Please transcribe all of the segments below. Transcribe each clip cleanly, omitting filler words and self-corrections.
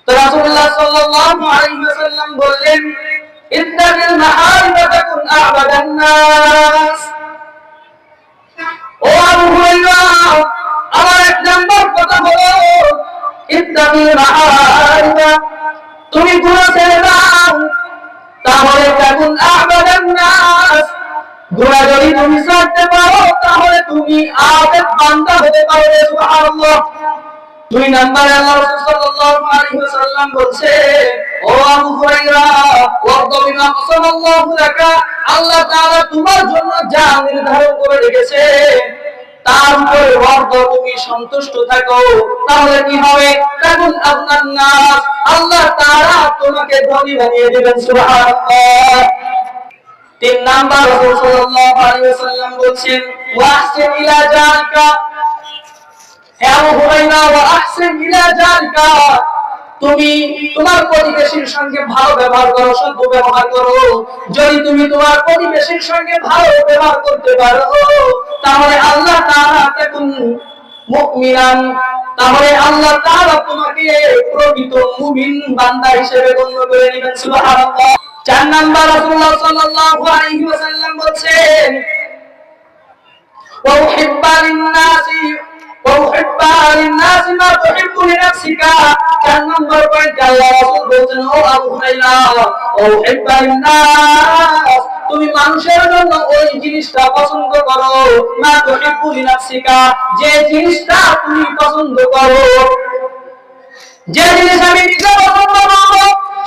তো রাসূলুল্লাহ সাল্লাল্লাহু আলাইহি ওয়াসাল্লাম বললেন, ইত্তাকিল মাহারিম তাকুন আ'বাদান নাস। ও আবু হুরায়রা, আমার এক নাম্বার কথা হলো ইত্তাকিল মাহারিম, তুমি গুনাহ ছেড়ে দাও, তাহলে তাকুন আ'বাদান নাস। গুনাহ যদি তুমি ছাড়তে পারো তাহলে তুমি আবেদ বান্দা হতে পারবে। সুবহানাল্লাহ। দুই নম্বরে আল্লাহ রাসূল সাল্লাল্লাহু আলাইহি ওয়াসাল্লাম বলছে, ও আবু হুরায়রা, ওয়ারদা বিমা কাসামাল্লাহু লাকা, আল্লাহ তাআলা তোমার জন্য যা নির্ধারণ করে রেখেছে তার উপরে ওয়ারদা, তুমি সন্তুষ্ট থাকো, তাহলে কি হবে? তাকুন আবনান নাস, আল্লাহ তাআলা তোমাকে ধনী বানিয়ে দিবেন। সুবহানাল্লাহ। তিন নাম্বার রাসূল সাল্লাল্লাহু আলাইহি ওয়াসাল্লাম বলেন, ওয়াহসিন ইলা জালিকা, হে আবু হুরায়রা, ওয়াহসিন ইলা জালিকা, তুমি তোমার প্রতিবেশীর সঙ্গে ভালো ব্যবহার করো, সদ্য ব্যবহার করো। যদি তুমি তোমার প্রতিবেশীর সঙ্গে ভালো ব্যবহার করতে পারো তাহলে আল্লাহ তাআলা তাকুন মুমিনান, তাহলে আল্লাহ তাআলা তোমাকে প্রকৃত মুমিন বান্দা হিসেবে গণ্য করে নেবেন। সুবহানাল্লাহ। চার নাম্বার রাসূলুল্লাহ সাল্লাল্লাহু আলাইহি ওয়াসাল্লাম বলেন, ওয়া উহিব্বা লিন-নাসি ওয়া উহিব্বা লিন-নাসি মা তুহিব্বু লিনাফসিকা। চার নাম্বার পয়েন্টে আল্লাহ রাসূল বলেন, ও আবু হুরায়রা, ওয়া উহিব্বা লিন-নাস, তুমি মানুষের জন্য ওই জিনিসটা পছন্দ করো, মা তুহিব্বু লিনাফসিকা, যে জিনিসটা তুমি পছন্দ করো। যে জিনিস আমি নিজে পছন্দ করব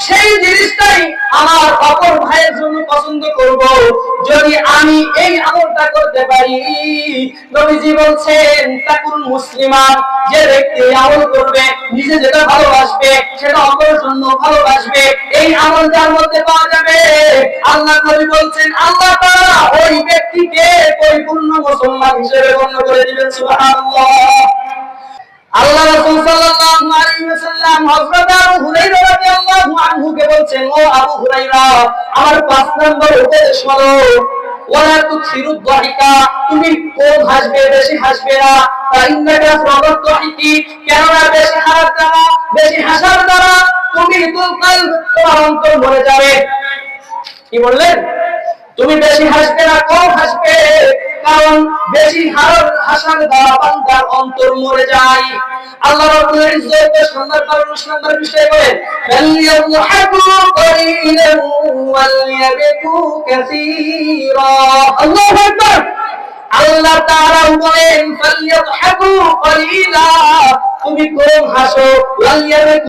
সেই জিনিসটাই আমার অপর ভাইয়ের জন্য পছন্দ করব। যদি আমি এই আমলটা করতে পারি, নবীজি বলছেন, তাকুন মুসলিমান, যে ব্যক্তি আমল করবে, নিজে যেটা ভালোবাসবে সেটা অপরের জন্য ভালোবাসবে, এই আমল যার মধ্যে পাওয়া যাবে, আল্লাহ নবী বলছেন আল্লাহ তাআলা ওই ব্যক্তিকে পরিপূর্ণ মুসলমান হিসেবে গণ্য করে দিবেন। সুবহানাল্লাহ। আল্লাহ রাসূল সাল্লাল্লাহু আলাইহি ওয়াসাল্লাম হযরত আবু হুরায়রা রাদিয়াল্লাহু আনহুকে বলছেন, ও আবু হুরায়রা, আমার ৫ নম্বর উপদেশ হলো, ওয়ালা তুকসিরুদ দাহিকা, তুমি কম হাসবে, বেশি হাসবে না। ফাইন্নাকা সাবাত দাহিকি, কেননা বেশি হাসার দ্বারা তুমি তুলকাল, তোমার অন্তর ভরে যাবে। কি বললেন? তুমি বেশি হাসবে না, কম হাসবে, কারণ বেশি হাসার দ্বারা বান্দার অন্তর মরে যায়। আল্লাহ রাব্বুল ইজ্জতের সুন্দর নম্বর বিষয় বলেন, ফালিয়াযহাকু কলিলান ওয়ালইয়াবকু কাসীরা। আল্লাহু আকবার। আল্লাহ তাআলা বলেন, ফালিয়াযহাকু কলিলা, তুমি কম হাসো, ওয়ালইয়াবকু